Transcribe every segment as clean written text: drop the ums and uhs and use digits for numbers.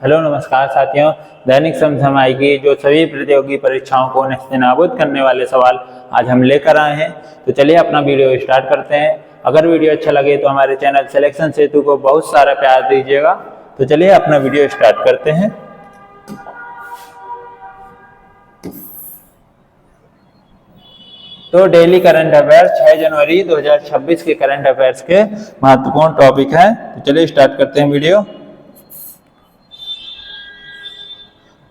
Hello नमस्कार साथियों। दैनिक समझाई की जो सभी प्रतियोगी परीक्षाओं को नेस्तनाबूद करने वाले सवाल आज हम लेकर आए हैं। तो चलिए अपना वीडियो स्टार्ट करते हैं। अगर वीडियो अच्छा लगे तो हमारे चैनल सिलेक्शन सेतु को बहुत सारा प्यार दीजिएगा। तो चलिए अपना वीडियो स्टार्ट करते हैं। तो डेली करंट अफेयर्स 6 जनवरी 2026 के करंट अफेयर्स के महत्वपूर्ण टॉपिक है। तो चलिए स्टार्ट करते हैं वीडियो।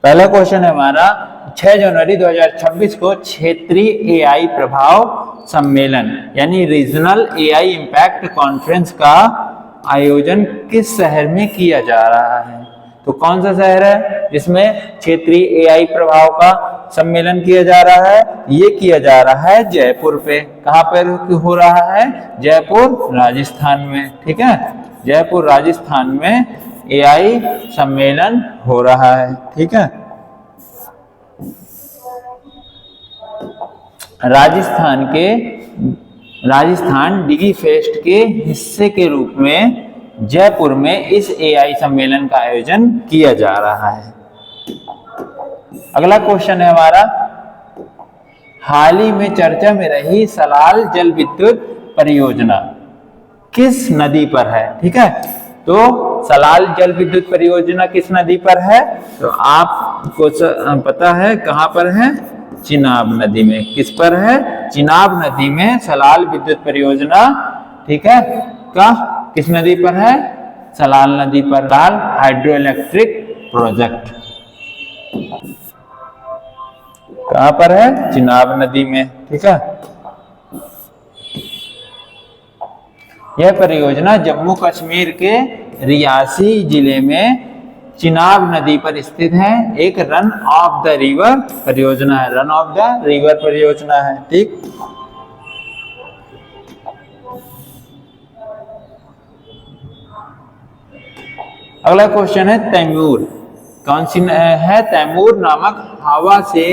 पहला क्वेश्चन है हमारा 6 जनवरी 2026 को क्षेत्रीय एआई प्रभाव सम्मेलन यानी रीजनल एआई इम्पैक्ट कॉन्फ्रेंस का आयोजन किस शहर में किया जा रहा है। तो कौन सा शहर है जिसमें क्षेत्रीय एआई प्रभाव का सम्मेलन किया जा रहा है? ये किया जा रहा है जयपुर पे। कहाँ पर हो रहा है? जयपुर राजस्थान में। ठीक है, जयपुर राजस्थान में एआई सम्मेलन हो रहा है। ठीक है, राजस्थान डिगी फेस्ट के हिस्से के रूप में जयपुर में इस एआई सम्मेलन का आयोजन किया जा रहा है। अगला क्वेश्चन है हमारा, हाल ही में चर्चा में रही सलाल जल विद्युत परियोजना किस नदी पर है? ठीक है, तो सलाल जल विद्युत परियोजना किस नदी पर है? तो आपको पता है कहां पर है? चिनाब नदी में। किस पर है? चिनाब नदी में सलाल विद्युत परियोजना। ठीक है, किस नदी पर है? सलाल नदी पर। सलाल हाइड्रो इलेक्ट्रिक प्रोजेक्ट कहां पर है? चिनाब नदी में। ठीक है, यह परियोजना जम्मू कश्मीर के रियासी जिले में चिनाब नदी पर स्थित है। एक रन ऑफ द रिवर परियोजना है। रन ऑफ द रिवर परियोजना है। ठीक, अगला क्वेश्चन है तैमूर। कौन सी है? तैमूर नामक हवा से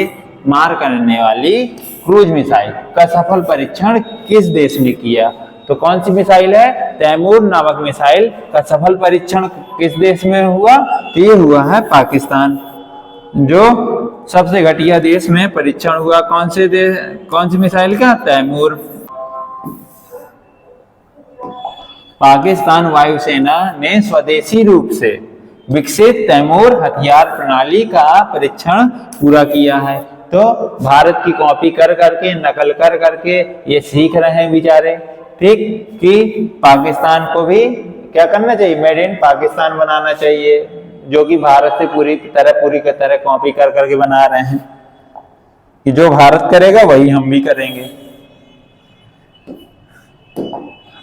मार करने वाली क्रूज मिसाइल का सफल परीक्षण किस देश ने किया? तो कौन सी मिसाइल है? तैमूर नामक मिसाइल का सफल परीक्षण किस देश में हुआ? तो ये हुआ है पाकिस्तान। जो सबसे घटिया देश में परीक्षण हुआ कौन सी मिसाइल का? तैमूर। पाकिस्तान वायुसेना ने स्वदेशी रूप से विकसित तैमूर हथियार प्रणाली का परीक्षण पूरा किया है। तो भारत की कॉपी कर करके, नकल कर करके ये सीख रहे हैं बेचारे। ठीक, कि पाकिस्तान को भी क्या करना चाहिए? मेड इन पाकिस्तान बनाना चाहिए, जो कि भारत से पूरी की तरह कॉपी कर करके बना रहे हैं कि जो भारत करेगा वही हम भी करेंगे।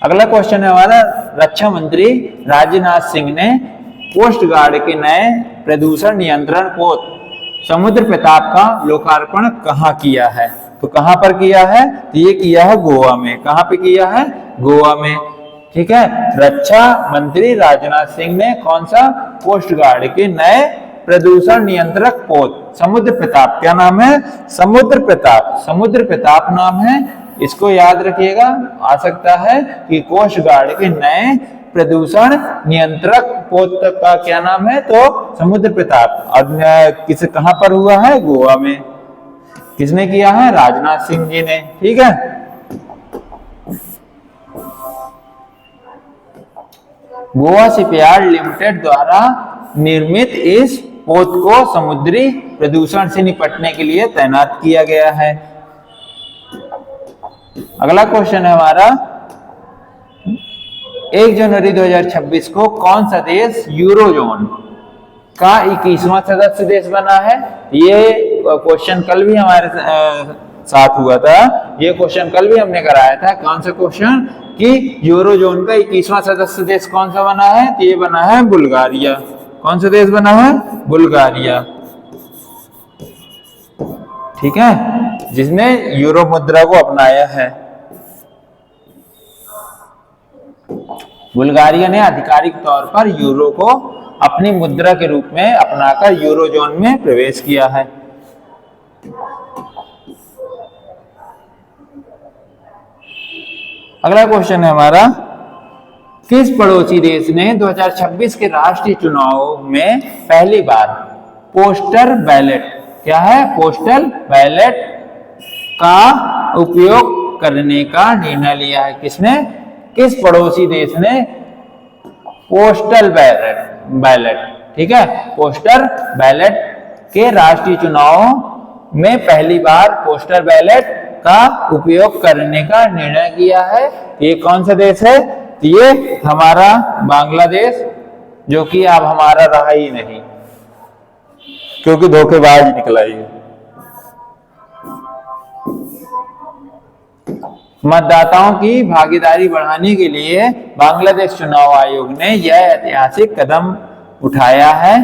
अगला क्वेश्चन है हमारा, रक्षा मंत्री राजनाथ सिंह ने कोस्ट गार्ड के नए प्रदूषण नियंत्रण पोत समुद्र प्रताप का लोकार्पण कहाँ किया है? तो कहां पर किया है? तो ये किया है गोवा में। कहां पे किया है? गोवा में। ठीक है, रक्षा मंत्री राजनाथ सिंह ने कौन सा? कोस्ट गार्ड के नए प्रदूषण नियंत्रक पोत समुद्र प्रताप। क्या नाम है? समुद्र प्रताप। समुद्र प्रताप नाम है, इसको याद रखिएगा। आ सकता है कि कोस्ट गार्ड के नए प्रदूषण नियंत्रक पोत का क्या नाम है? तो समुद्र प्रताप। और कहां पर हुआ है? गोवा में। किसने किया है? राजनाथ सिंह जी ने। ठीक है, गोवा शिपयार्ड लिमिटेड द्वारा निर्मित इस पोत को समुद्री प्रदूषण से निपटने के लिए तैनात किया गया है। अगला क्वेश्चन है हमारा, 1 जनवरी 2026 को कौन सा देश यूरोजोन का 21वां सदस्य देश बना है? ये क्वेश्चन कल भी हमारे साथ हुआ था। ये क्वेश्चन कल भी हमने कराया था। कौन सा क्वेश्चन? कि यूरोजोन का 21वां सदस्य देश कौन सा बना है? तो ये बना है बुल्गारिया। कौन सा देश बना है? बुल्गारिया। ठीक है, जिसने यूरो मुद्रा को अपनाया है। बुल्गारिया ने आधिकारिक तौर पर यूरो को अपनी मुद्रा के रूप में अपनाकर यूरोजोन में प्रवेश किया है। अगला क्वेश्चन है हमारा, किस पड़ोसी देश ने 2026 के राष्ट्रीय चुनाव में पहली बार पोस्टल बैलेट, क्या है, पोस्टल बैलेट का उपयोग करने का निर्णय लिया है? किसने, किस पड़ोसी देश ने पोस्टल बैलेट, ठीक है, पोस्टल बैलेट के राष्ट्रीय चुनाव में पहली बार पोस्टल बैलेट का उपयोग करने का निर्णय किया है? ये कौन सा देश है? ये हमारा बांग्लादेश, जो कि अब हमारा रहा ही नहीं, क्योंकि धोखेबाज निकला ये। मतदाताओं की भागीदारी बढ़ाने के लिए बांग्लादेश चुनाव आयोग ने यह ऐतिहासिक कदम उठाया है।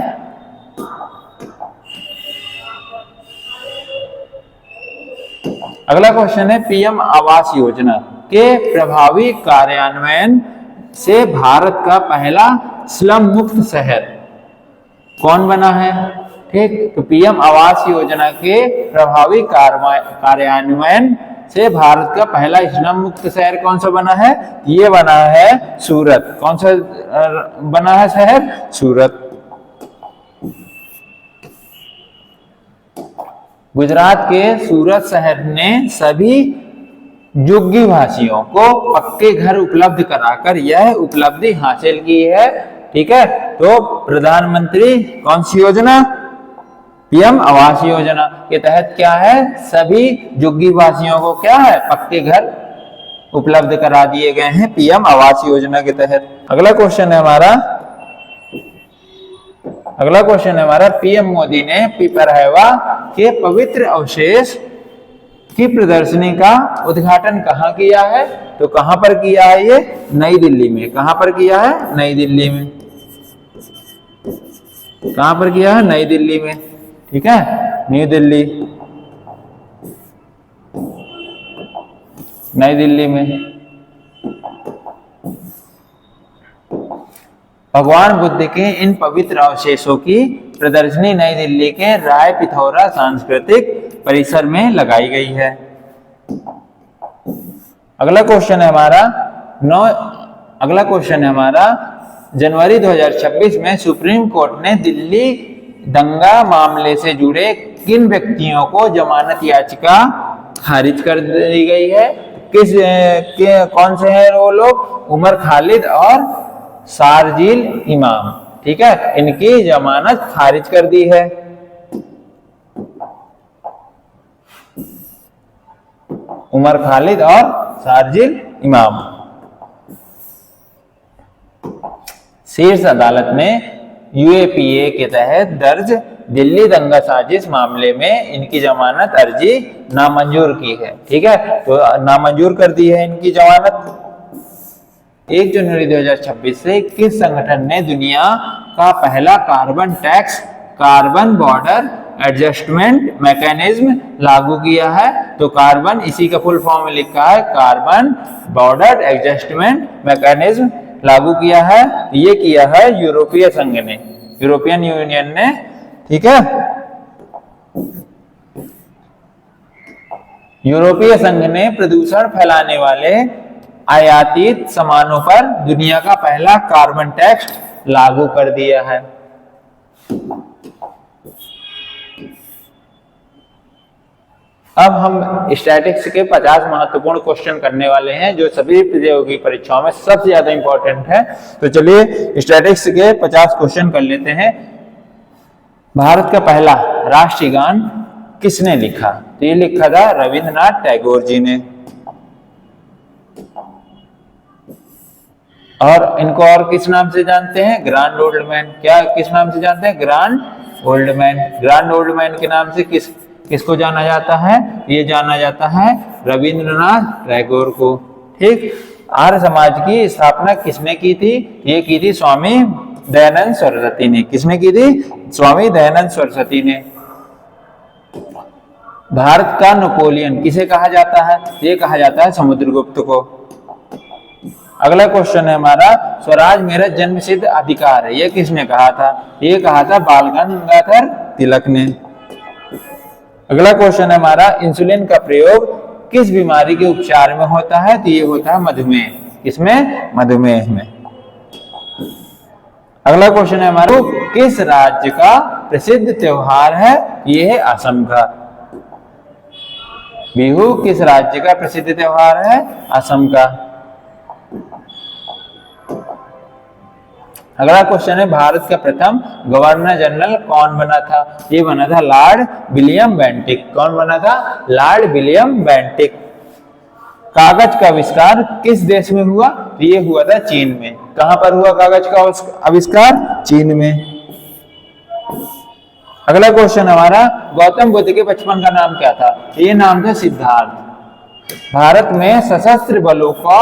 अगला क्वेश्चन है, पीएम आवास योजना के प्रभावी कार्यान्वयन से भारत का पहला स्लम मुक्त शहर कौन बना है? ठीक, तो पीएम आवास योजना के प्रभावी कार्यान्वयन से भारत का पहला स्लम मुक्त शहर कौन सा बना है? ये बना है सूरत। कौन सा बना है शहर? सूरत। गुजरात के सूरत शहर ने सभी झुग्गी भाषियों को पक्के घर उपलब्ध कराकर यह उपलब्धि हासिल की है। ठीक है, तो प्रधानमंत्री कौन सी योजना? पीएम आवास योजना के तहत क्या है? सभी झुग्गी वासियों को क्या है? पक्के घर उपलब्ध करा दिए गए हैं पीएम आवास योजना के तहत। अगला क्वेश्चन है हमारा, पीएम मोदी ने पिपरहवा के पवित्र अवशेष की प्रदर्शनी का उद्घाटन कहाँ किया है? तो कहां पर किया है ये? नई दिल्ली में। कहां पर किया है? नई दिल्ली में। कहां पर किया है? नई दिल्ली में। ठीक है, न्यू दिल्ली, नई दिल्ली में। भगवान बुद्ध के इन पवित्र अवशेषों की प्रदर्शनी नई दिल्ली के राय पिथौरा सांस्कृतिक परिसर में लगाई गई है। अगला क्वेश्चन है हमारा, जनवरी 2026 में सुप्रीम कोर्ट ने दिल्ली दंगा मामले से जुड़े किन व्यक्तियों को जमानत याचिका खारिज कर दी गई है? कौन से हैं वो लोग? उमर खालिद और शारजील इमाम। ठीक है, इनकी जमानत खारिज कर दी है। उमर खालिद और शारजील इमाम। शीर्ष अदालत ने यूएपीए के तहत दर्ज दिल्ली दंगा साजिश मामले में इनकी जमानत अर्जी नामंजूर की है। ठीक है, तो नामंजूर कर दी है इनकी जमानत। 1 जनवरी 2026 से किस संगठन ने दुनिया का पहला carbon tax, carbon border adjustment mechanism लागू किया है? तो कार्बन, इसी का फुल फॉर्म में लिखा है, कार्बन बॉर्डर एडजस्टमेंट मैकेनिज्म लागू किया है। ये किया है यूरोपीय संघ ने, यूरोपियन यूनियन ने। ठीक है, यूरोपीय संघ ने प्रदूषण फैलाने वाले आयातित सामानों पर दुनिया का पहला कार्बन टैक्स लागू कर दिया है। अब हम स्टैटिक्स के 50 महत्वपूर्ण क्वेश्चन करने वाले हैं, जो सभी प्रतियोगी परीक्षाओं में सबसे ज्यादा इंपॉर्टेंट है। तो चलिए स्टैटिक्स के 50 क्वेश्चन कर लेते हैं। भारत का पहला राष्ट्रीय गान किसने लिखा? तो ये लिखा था रविंद्रनाथ टैगोर जी ने। और इनको और किस नाम से जानते हैं? Grand old man. क्या किस नाम से जानते हैं? Grand old man. Grand old man के नाम से किसको जाना जाता है? ये जाना जाता है रविंद्रनाथ टैगोर को। ठीक, आर्य समाज की स्थापना किसने की थी? ये की थी स्वामी दयानंद सरस्वती ने। किसने की थी? स्वामी दयानंद सरस्वती ने। भारत का नेपोलियन किसे कहा जाता है? ये कहा जाता है समुद्रगुप्त को। अगला क्वेश्चन है हमारा, स्वराज मेरा जन्मसिद्ध अधिकार है, ये किसने कहा था? ये कहा था बाल गंगाधर तिलक ने। अगला क्वेश्चन है हमारा, इंसुलिन का प्रयोग किस बीमारी के उपचार में होता है? तो ये होता है मधुमेह। किसमें? मधुमेह में। अगला क्वेश्चन है हमारा, किस राज्य का प्रसिद्ध त्योहार है? ये है असम का। बिहू किस राज्य का प्रसिद्ध त्योहार है? असम का। अगला क्वेश्चन है, भारत का प्रथम गवर्नर जनरल कौन बना था? ये बना था लॉर्ड विलियम बेंटिक। कौन बना था? Lord William Bentinck. कागज का आविष्कार किस देश में हुआ? ये हुआ था चीन में। कहां पर हुआ कागज का आविष्कार? चीन में। अगला क्वेश्चन हमारा, गौतम बुद्ध के बचपन का नाम क्या था? ये नाम था सिद्धार्थ। भारत में सशस्त्र बलों का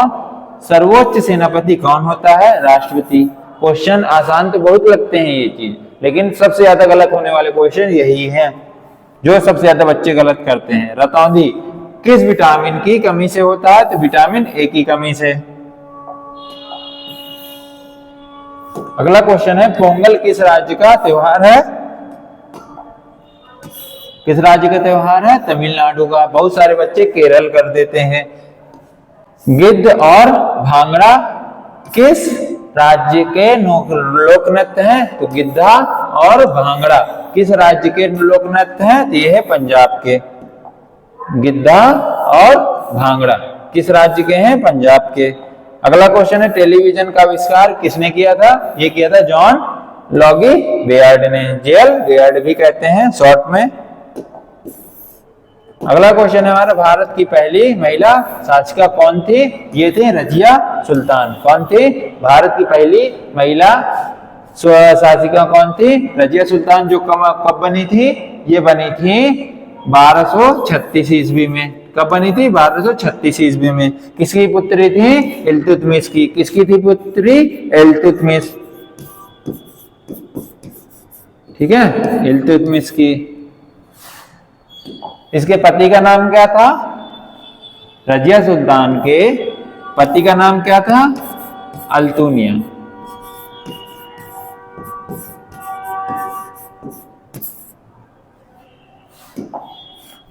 सर्वोच्च सेनापति कौन होता है? राष्ट्रपति। क्वेश्चन आसान तो बहुत लगते हैं ये चीज, लेकिन सबसे ज्यादा गलत होने वाले क्वेश्चन यही हैं, जो सबसे ज्यादा बच्चे गलत करते हैं। रतौंधी किस विटामिन की कमी से होता है? तो विटामिन ए की कमी से। अगला क्वेश्चन है, पोंगल किस राज्य का त्योहार है? किस राज्य का त्योहार है? तमिलनाडु का। बहुत सारे बच्चे केरल कर देते हैं। गिद्ध और भांगड़ा किस राज्य के लोक नृत्य हैं? तो गिद्धा और भांगड़ा किस राज्य के लोक नृत्य हैं? तो ये है पंजाब के। गिद्धा और भांगड़ा किस राज्य के हैं? पंजाब के। अगला क्वेश्चन है, टेलीविजन का आविष्कार किसने किया था? ये किया था जॉन लॉगी बेयर्ड ने। जेल बेयर्ड भी कहते हैं शॉर्ट में। अगला क्वेश्चन है हमारा, भारत की पहली महिला शासिका कौन थी? ये थी रजिया सुल्तान। कौन थी? भारत की पहली महिला शासिका कौन थी? रजिया सुल्तान। जो कब बनी थी? ये बनी थी 1236 ईस्वी में। कब बनी थी? 1236 ईस्वी में। किसकी पुत्री थी? इल्तुतमिश की। किसकी थी पुत्री? इल्तुतमिश। ठीक है, इल्तुतमिश की। इसके पति का नाम क्या था? रजिया सुल्तान के पति का नाम क्या था? अल्तुनिया।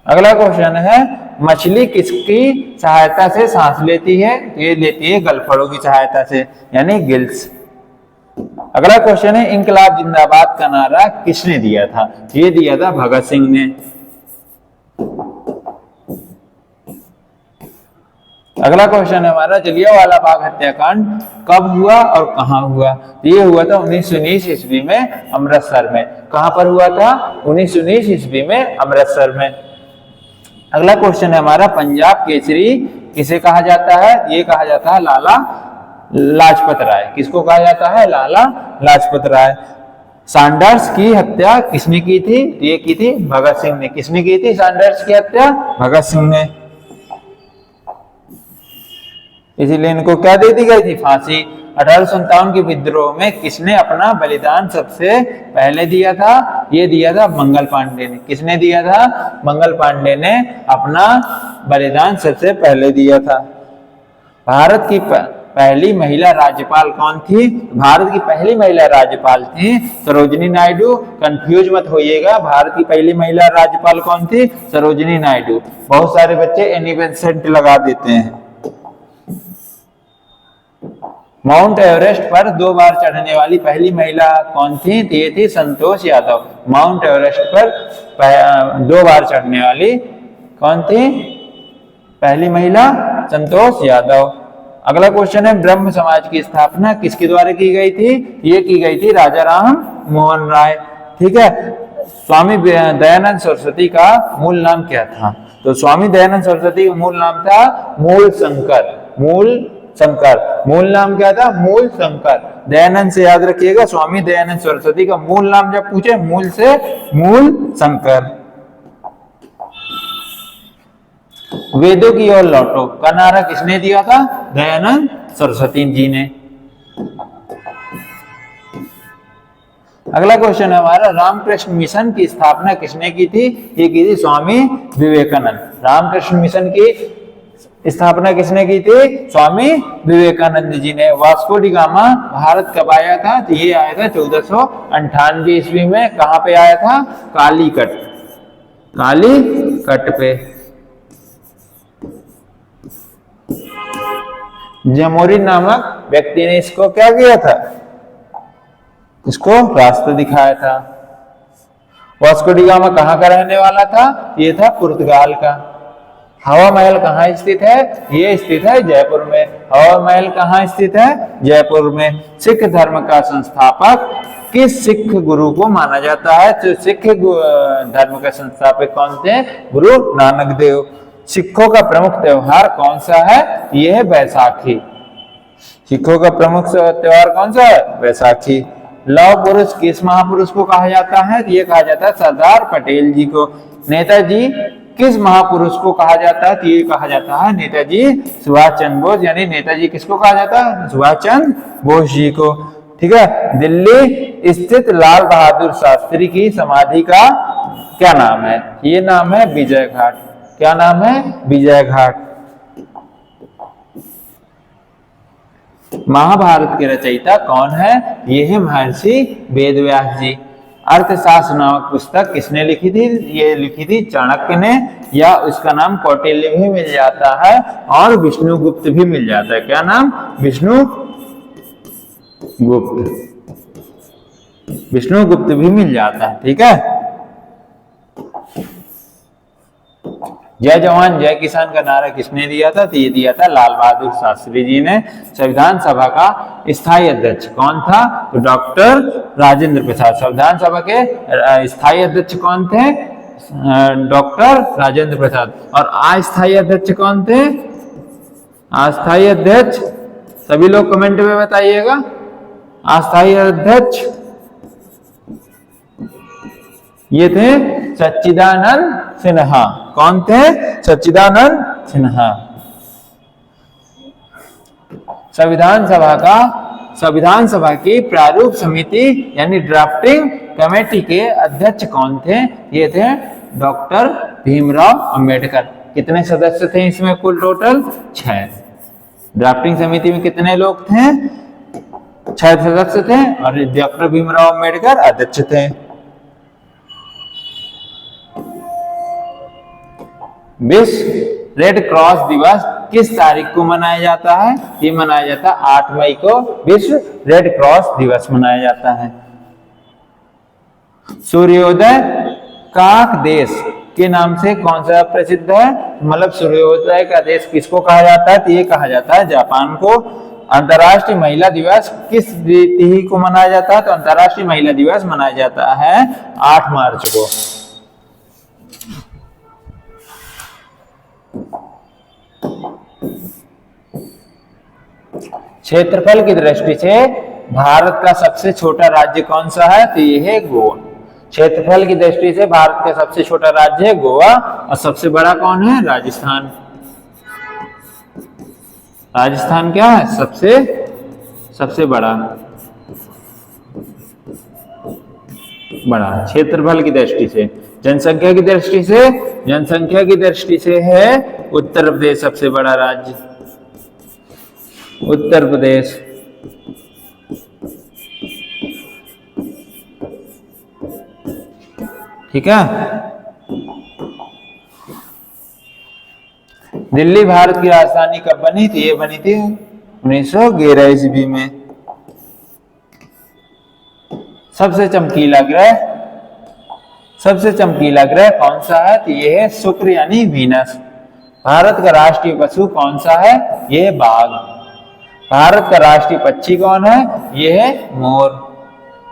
अगला क्वेश्चन है, मछली किसकी सहायता से सांस लेती है? ये लेती है गलफड़ों की सहायता से, यानी गिल्स। अगला क्वेश्चन है, इंकलाब जिंदाबाद का नारा किसने दिया था? ये दिया था भगत सिंह ने। अगला क्वेश्चन है हमारा, जलियांवाला बाग हत्याकांड कब हुआ और कहां हुआ? ये हुआ था 1919 ईस्वी में अमृतसर में। कहां पर हुआ था? 1919 ईस्वी में अमृतसर में। अगला क्वेश्चन है हमारा, पंजाब केसरी किसे कहा जाता है? ये कहा जाता है लाला लाजपत राय। किसको कहा जाता है? लाला लाजपत राय। सैंडर्स की हत्या किसने की थी? ये की थी भगत सिंह ने। किसने की थी सैंडर्स की हत्या? भगत सिंह ने। इसीलिए इनको क्या दे दी गई थी? फांसी। 1857 के विद्रोह में किसने अपना बलिदान सबसे पहले दिया था? ये दिया था मंगल पांडे ने। किसने दिया था? मंगल पांडे ने अपना बलिदान सबसे पहले दिया था। भारत की पहली महिला राज्यपाल कौन थी? भारत की पहली महिला राज्यपाल थी सरोजिनी नायडू। कंफ्यूज मत होइएगा, भारत की पहली महिला राज्यपाल कौन थी? सरोजिनी नायडू। बहुत सारे बच्चे एनी बेसेंट लगा देते हैं। माउंट एवरेस्ट पर 2 बार चढ़ने वाली पहली महिला कौन थी? ये थी संतोष यादव। माउंट एवरेस्ट पर 2 बार चढ़ने वाली कौन थी? पहली महिला संतोष यादव। अगला क्वेश्चन है, ब्रह्म समाज की स्थापना किसके द्वारा की गई थी? ये की गई थी राजा राम मोहन राय। ठीक है। स्वामी दयानंद सरस्वती का मूल नाम क्या था? तो स्वामी दयानंद सरस्वती का मूल नाम था मूल शंकर। मूल शंकर। मूल नाम क्या था? मूल शंकर। दयानंद से याद रखिएगा, स्वामी दयानंद सरस्वती का मूल नाम जब पूछे मूल से मूल शंकर। वेदों की ओर लौटो का नारा किसने दिया था? दयानंद सरस्वती जी ने। अगला क्वेश्चन है हमारा, रामकृष्ण मिशन की स्थापना किसने की थी? ये की थी स्वामी विवेकानंद। रामकृष्ण मिशन की स्थापना किसने की थी? स्वामी विवेकानंद जी ने। वास्को डी गामा भारत कब आया था? तो ये आया था 1498 ईस्वी में। कहां पे आया था? कालीकट। कालीकट पे। जमोरिन नामक व्यक्ति ने इसको क्या किया था? इसको रास्ता दिखाया था। वास्को डी गामा कहाँ का रहने वाला था? ये था पुर्तगाल का। हवा महल कहाँ स्थित है? ये स्थित है जयपुर में। हवा महल कहाँ स्थित है? जयपुर में। सिख धर्म का संस्थापक किस सिख गुरु को माना जाता है? तो सिख धर्म का संस्थापक कौन थे? गुरु नानक देव। सिखों का प्रमुख त्योहार कौन सा है? यह है बैसाखी। सिखों का प्रमुख त्योहार कौन सा है? बैसाखी। लौह पुरुष किस महापुरुष को कहा जाता है? ये कहा जाता है सरदार पटेल जी को। नेताजी किस महापुरुष को कहा जाता है? तो ये कहा जाता है नेताजी सुभाष चंद्र बोस। यानी नेताजी किसको कहा जाता है? सुभाष चंद्र बोस जी को। ठीक है। दिल्ली स्थित लाल बहादुर शास्त्री की समाधि का क्या नाम है? ये नाम है विजय घाट। क्या नाम है? विजय घाट। महाभारत के रचयिता कौन है? ये है महर्षि वेदव्यास जी। अर्थशास्त्र नामक पुस्तक किसने लिखी थी? ये लिखी थी चाणक्य ने, या उसका नाम कौटिल्य भी मिल जाता है और विष्णुगुप्त भी मिल जाता है। क्या नाम? विष्णुगुप्त। विष्णुगुप्त भी मिल जाता है। ठीक है। जय जवान जय किसान का नारा किसने दिया था? तो ये दिया था लाल बहादुर शास्त्री जी ने। संविधान सभा का स्थायी अध्यक्ष कौन था? तो डॉक्टर राजेंद्र प्रसाद। संविधान सभा के स्थायी अध्यक्ष कौन थे? डॉक्टर राजेंद्र प्रसाद। और अस्थायी अध्यक्ष कौन थे? अस्थायी अध्यक्ष सभी लोग कमेंट में बताइएगा। अस्थायी अध्यक्ष ये थे सच्चिदानंद सिन्हा। कौन थे? सच्चिदानंद सिन्हा। संविधान सभा की प्रारूप समिति यानी ड्राफ्टिंग कमेटी के अध्यक्ष कौन थे? ये थे डॉक्टर भीमराव अंबेडकर। कितने सदस्य थे इसमें? कुल टोटल 6। ड्राफ्टिंग समिति में कितने लोग थे? 6 सदस्य थे और डॉक्टर भीमराव अंबेडकर अध्यक्ष थे। विश्व रेड क्रॉस दिवस किस तारीख को मनाया जाता है? ये मनाया जाता है 8 मई को विश्व रेड क्रॉस दिवस मनाया जाता है। सूर्योदय काक देश के नाम से कौन सा प्रसिद्ध है? मतलब सूर्योदय का देश किसको कहा जाता है? तो ये कहा जाता है जापान को। अंतर्राष्ट्रीय महिला दिवस किस तिथि को मनाया जाता है? तो अंतर्राष्ट्रीय महिला दिवस मनाया जाता है 8 मार्च को। क्षेत्रफल की दृष्टि से भारत का सबसे छोटा राज्य कौन सा है? तो ये है गोवा। क्षेत्रफल की दृष्टि से भारत का सबसे छोटा राज्य है गोवा और सबसे बड़ा कौन है? राजस्थान। राजस्थान क्या है? सबसे बड़ा क्षेत्रफल की दृष्टि से। जनसंख्या की दृष्टि से है उत्तर प्रदेश सबसे बड़ा राज्य। उत्तर प्रदेश। ठीक है। दिल्ली भारत की राजधानी कब बनी थी? ये बनी थी 1911 ईस्वी में। सबसे चमकीला ग्रह कौन सा है? तो ये है शुक्र यानी वीनस। भारत का राष्ट्रीय पशु कौन सा है? ये है बाघ। भारत का राष्ट्रीय पक्षी कौन है? ये है मोर।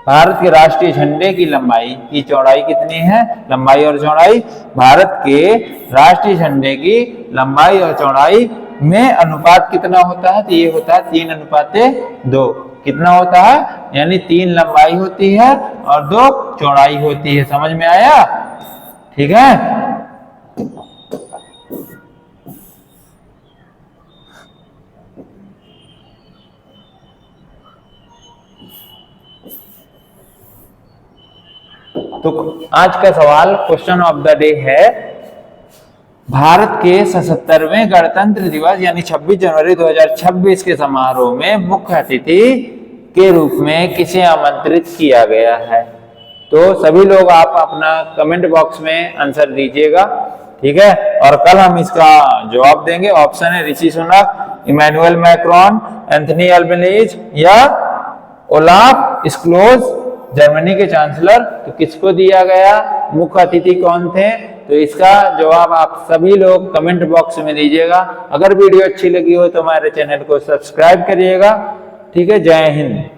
भारत के राष्ट्रीय झंडे की लंबाई की चौड़ाई कितनी है? लंबाई और चौड़ाई। भारत के राष्ट्रीय झंडे की लंबाई और चौड़ाई में अनुपात कितना होता है? तो ये होता है 3:2। कितना होता है? यानी 3 लंबाई होती है और 2 चौड़ाई होती है। समझ में आया? ठीक है। तो आज का सवाल क्वेश्चन ऑफ द डे है, भारत के 77वें गणतंत्र दिवस यानी 26 जनवरी 2026 के समारोह में मुख्य अतिथि के रूप में किसे आमंत्रित किया गया है? तो सभी लोग आप अपना कमेंट बॉक्स में आंसर दीजिएगा। ठीक है। और कल हम इसका जवाब देंगे। ऑप्शन है Rishi Sunak, Emmanuel Macron, Anthony Albanese या ओलाफ स्क्लोज जर्मनी के चांसलर। तो किसको दिया गया, मुख्य अतिथि कौन थे? तो इसका जवाब आप सभी लोग कमेंट बॉक्स में दीजिएगा। अगर वीडियो अच्छी लगी हो तो हमारे चैनल को सब्सक्राइब करिएगा। ठीक है, जय हिंद।